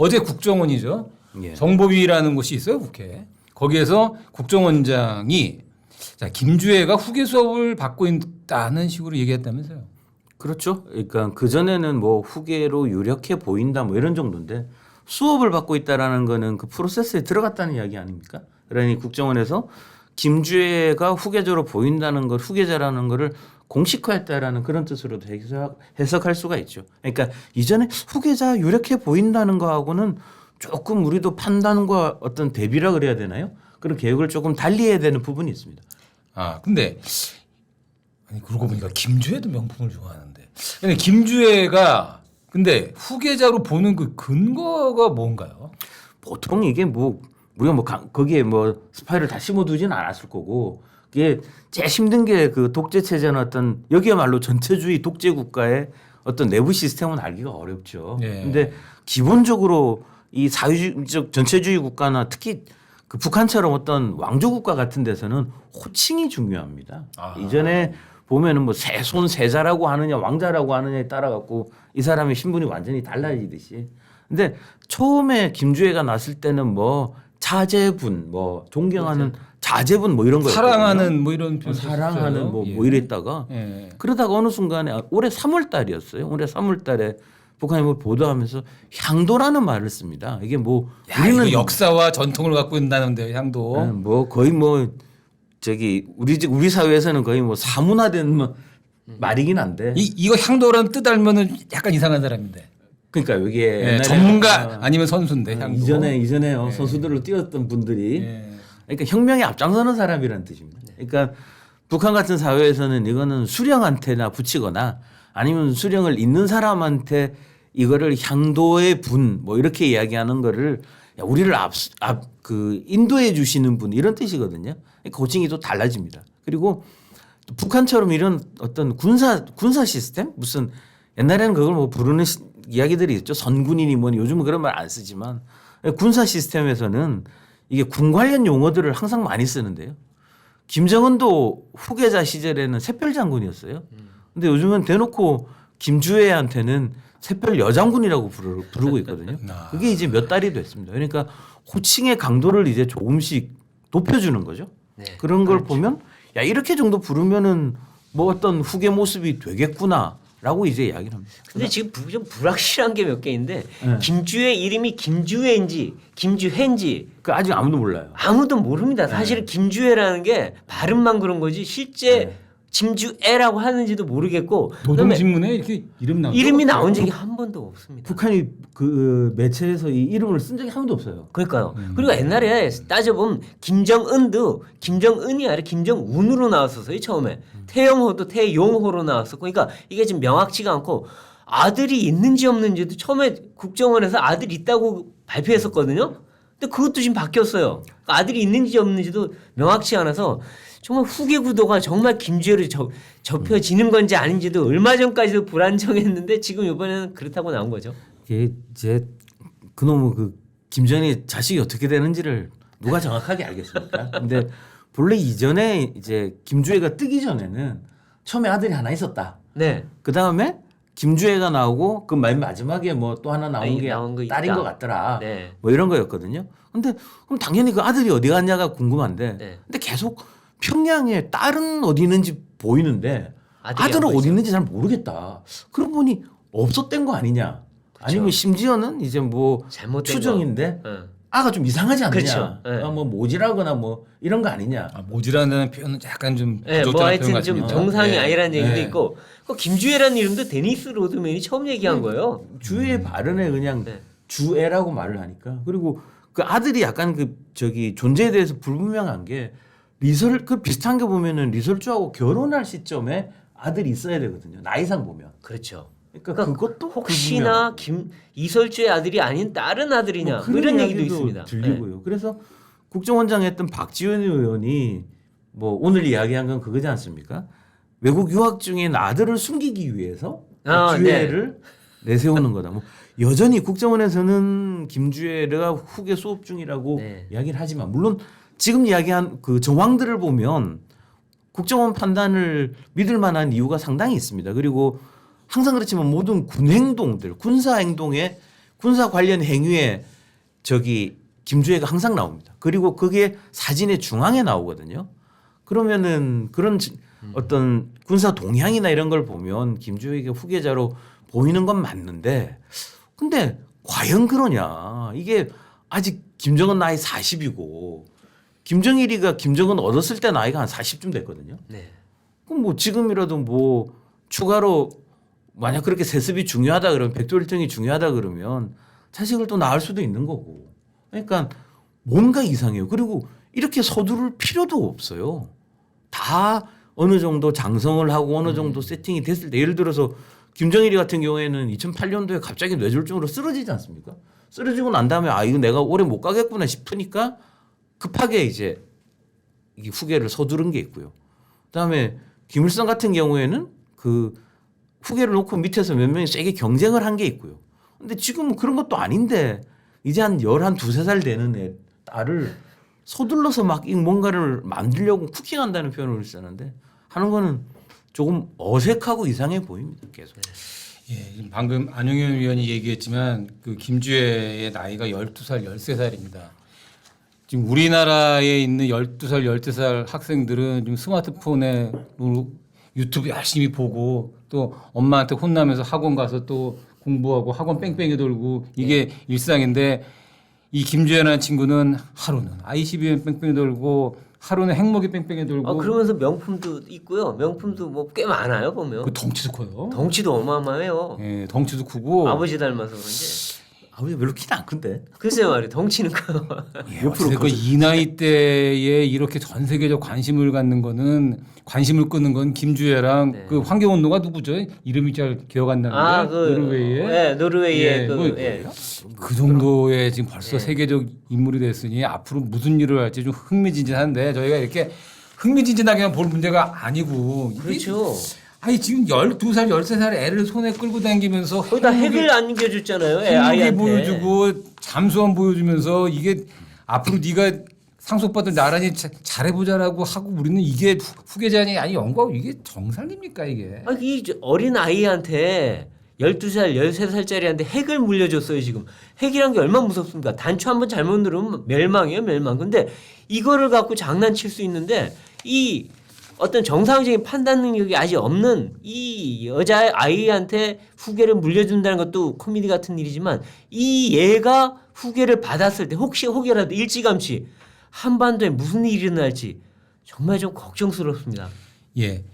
어제 국정원이죠. 예. 정보위라는 곳이 있어요, 국회에. 거기에서 국정원장이 자, 김주애가 후계 수업을 받고 있다는 식으로 얘기했다면서요. 그렇죠. 그러니까 그 전에는 뭐 후계로 유력해 보인다 뭐 이런 정도인데 수업을 받고 있다라는 거는 그 프로세스에 들어갔다는 이야기 아닙니까? 그러니 국정원에서 김주애가 후계자로 보인다는 것, 후계자라는 거를 공식화했다라는 그런 뜻으로도 해석할 수가 있죠. 그러니까 이전에 후계자 유력해 보인다는 거하고는 조금 우리도 판단과 어떤 대비라 그래야 되나요? 그런 계획을 조금 달리해야 되는 부분이 있습니다. 아, 근데 아니 그러고 보니까 김주애도 명품을 좋아하는데. 근데 김주애가 근데 후계자로 보는 그 근거가 뭔가요? 보통 이게 뭐 우리가 뭐 거기에 뭐 스파이를 다 심어두지는 않았을 거고 이게 제일 힘든 게 그 독재 체제는 어떤 여기야말로 전체주의 독재 국가의 어떤 내부 시스템은 알기가 어렵죠. 네. 근데 기본적으로 이 사회주의적 전체주의 국가나 특히 그 북한처럼 어떤 왕조 국가 같은 데서는 호칭이 중요합니다. 아. 이전에 보면은 뭐 세손 세자라고 하느냐 왕자라고 하느냐에 따라 갖고 이 사람의 신분이 완전히 달라지듯이. 근데 처음에 김주애가 났을 때는 뭐 자제분 뭐 존경하는 자제분 뭐 이런 거 사랑하는 뭐 이런 표현 사랑하는 뭐 예. 이랬다가 예. 그러다가 어느 순간에 올해 3월 달이었어요. 올해 3월 달에 북한이 뭐 보도하면서 향도라는 말을 씁니다. 이게 뭐 야, 이거 역사와 전통을 갖고 있다는데 향도. 뭐 거의 뭐 저기 우리 사회에서는 거의 뭐 사문화된 뭐 말이긴 한데 이거 향도라는 뜻 알면은 약간 이상한 사람인데. 그러니까 여기에 예, 옛날에 전문가 아니면 선수인데 향도. 이전에 예. 선수들로 뛰었던 분들이 예. 그러니까 혁명에 앞장서는 사람이라는 뜻입니다. 그러니까 북한 같은 사회에서는 이거는 수령한테나 붙이거나 아니면 수령을 잇는 사람한테 이거를 향도의 분 뭐 이렇게 이야기하는 거를 야, 우리를 그 인도해 주시는 분 이런 뜻이거든요. 그러니까 호칭이 또 달라집니다. 그리고 또 북한처럼 이런 어떤 군사 시스템 무슨 옛날에는 그걸 뭐 부르는 이야기들이 있죠. 선군이니 뭐니 요즘은 그런 말 안 쓰지만 군사 시스템에서는 이게 군 관련 용어들을 항상 많이 쓰는데요. 김정은도 후계자 시절에는 샛별 장군이었어요. 근데 요즘은 대놓고 김주애한테는 샛별 여장군이라고 부르고 있거든요. 그게 이제 몇 달이 됐습니다. 그러니까 호칭의 강도를 이제 조금씩 높여주는 거죠. 네, 그런 걸 그렇죠. 보면 야 이렇게 정도 부르면은 뭐 어떤 후계 모습이 되겠구나라고 이제 이야기를 합니다. 근데 지금 좀 불확실한 게 몇 개인데 네. 김주애 이름이 김주애인지 김주혜인지 그 아직 아무도 몰라요. 아무도 모릅니다. 사실은 김주애라는 게 발음만 그런 거지 실제 네. 김주애라고 하는지도 모르겠고 그다음에 노동신문에 이렇게 이름 나온 이름이 적 나온 없어요? 적이 한 번도 없습니다. 북한이 그 매체에서 이 이름을 쓴 적이 한 번도 없어요. 그러니까요. 그리고 옛날에 따져보면 김정은도 김정은이 아니라 김정운으로 나왔었어요. 처음에 태영호도 태용호로 나왔었고 그러니까 이게 지금 명확치가 않고 아들이 있는지 없는지도 처음에 국정원에서 아들 있다고 발표했었거든요. 근데 그것도 지금 바뀌었어요. 그러니까 아들이 있는지 없는지도 명확치 않아서 정말 후계 구도가 정말 김주애로 접혀지는 건지 아닌지도 얼마 전까지도 불안정했는데 지금 이번에는 그렇다고 나온 거죠. 이게 이제 그놈의 그 김정은이 자식이 어떻게 되는지를 누가 정확하게 알겠습니까? 근데 본래 이전에 이제 김주애가 뜨기 전에는 처음에 아들이 하나 있었다. 네. 그 다음에 김주애가 나오고 그 맨 마지막에 뭐 또 하나 나온 게 나온 거 딸인 있다. 것 같더라. 네. 뭐 이런 거였거든요. 근데 그럼 당연히 그 아들이 어디 갔냐가 궁금한데 네. 근데 계속 평양에 딸은 어디 있는지 보이는데 아들이 아들은 안 어디 보이죠. 있는지 잘 모르겠다. 그러고 보니 없었던 거 아니냐. 아니면 심지어는 이제 뭐 잘못된 추정인데 거. 응. 아가 좀 이상하지 않느냐. 그렇죠. 네. 뭐 모질하거나 뭐 이런 거 아니냐. 아, 모지라는 표현은 약간 좀 네, 뭐 부적절한 표현 하여튼 좀 같습니다. 정상이 네. 아니라는 얘기도 네. 있고 그 김주애라는 이름도 데니스 로드맨이 처음 얘기한 거예요. 주의 발언에 그냥 네. 주애라고 말을 하니까 그리고 그 아들이 약간 그 저기 존재에 대해서 불분명한 게 리설 그 비슷한 게 보면은 리설주하고 결혼할 시점에 아들이 있어야 되거든요. 나이상 보면. 그렇죠. 그러니까 그것도 혹시나 이설주의 아들이 아닌 다른 아들이냐 뭐 그런 이런 얘기도 이야기도 있습니다. 들리고요. 그래서 국정원장 했던 박지원 의원이 뭐 오늘 이야기한 건 그거지 않습니까? 외국 유학 중인 아들을 숨기기 위해서 주애를 내세우는 거다. 뭐 여전히 국정원에서는 김주애가 후계 수업 중이라고 네. 이야기를 하지만 물론 지금 이야기한 그 정황들을 보면 국정원 판단을 믿을 만한 이유가 상당히 있습니다. 그리고 항상 그렇지만 모든 군 행동들, 군사 행동에 군사 관련 행위에 저기 김주애가 항상 나옵니다. 그리고 그게 사진의 중앙에 나오거든요. 그러면은 그런 어떤 군사 동향이나 이런 걸 보면 김주애가 후계자로 보이는 건 맞는데 근데 과연 그러냐. 이게 아직 김정은 나이 40이고 김정일이가 김정은 얻었을 때 나이가 한 40쯤 됐거든요. 네. 그럼 뭐 지금이라도 뭐 추가로 만약 그렇게 세습이 중요하다 그러면 백돌일정이 중요하다 그러면 자식을 또 낳을 수도 있는 거고. 그러니까 뭔가 이상해요. 그리고 이렇게 서두를 필요도 없어요. 다 어느 정도 장성을 하고 어느 정도 세팅이 됐을 때 예를 들어서 김정일이 같은 경우에는 2008년도에 갑자기 뇌졸중으로 쓰러지지 않습니까? 쓰러지고 난 다음에 아 이거 내가 오래 못 가겠구나 싶으니까 급하게 이제 이게 후계를 서두른 게 있고요. 그다음에 김일성 같은 경우에는 그 후계를 놓고 밑에서 몇 명이 세게 경쟁을 한 게 있고요. 근데 지금은 그런 것도 아닌데 이제 한 11, 2살 되는 애 딸을 서둘러서 막 이 뭔가를 만들려고 쿠킹한다는 표현을 쓰는데 하는 거는 조금 어색하고 이상해 보입니다. 계속. 예, 지금 방금 안용현 위원이 얘기했지만 그 김주애의 나이가 12살, 13살입니다. 지금 우리나라에 있는 12살, 13살 학생들은 지금 스마트폰에 유튜브 열심히 보고 또 엄마한테 혼나면서 학원 가서 또 공부하고 학원 뺑뺑이 돌고 이게 일상인데 이 김주애라는 친구는 하루는 ICBM 뺑뺑이 돌고 하루는 핵먹이 뺑뺑이 돌고 그러면서 명품도 있고요. 명품도 뭐 꽤 많아요 보면. 그 덩치도 커요. 덩치도 어마어마해요. 예, 덩치도 크고 아버지 닮아서 그런지. 아버지 별로 키는 안 큰데. 글쎄요 말이에요. 덩치는 커요. 예, 어쨌든 이 나이 때에 이렇게 전 세계적 관심을 갖는 거는 관심을 끄는 건 김주애랑 네. 그 환경운동가 누구죠? 이름이 잘 기억 안 나는데 노르웨이에 네, 노르웨이의 예, 그 정도의 지금 벌써 예. 세계적 인물이 됐으니 앞으로 무슨 일을 할지 좀 흥미진진한데 저희가 이렇게 흥미진진하게만 볼 문제가 아니고 이게 그렇죠. 아니 지금 12살, 13살 애를 손에 끌고 다니면서 거기다 핵을 안겨줬잖아요. 핵무기 아이한테. 보여주고 잠수함 보여주면서 이게 앞으로 네가 상속받을 나란히 잘해보자라고 하고 우리는 이게 후계자니 아니 영광 이게 정상입니까 이게? 이 어린 아이한테 12살, 13살짜리한테 핵을 물려줬어요 지금. 핵이란 게 얼마나 무섭습니까? 단추 한번 잘못 누르면 멸망이에요 멸망. 근데 이거를 갖고 장난칠 수 있는데 이 어떤 정상적인 판단 능력이 아직 없는 이 여자 아이한테 후계를 물려준다는 것도 코미디 같은 일이지만 이 얘가 후계를 받았을 때 혹여라도 일찌감치 한반도에 무슨 일이 일어날지 정말 좀 걱정스럽습니다. 예.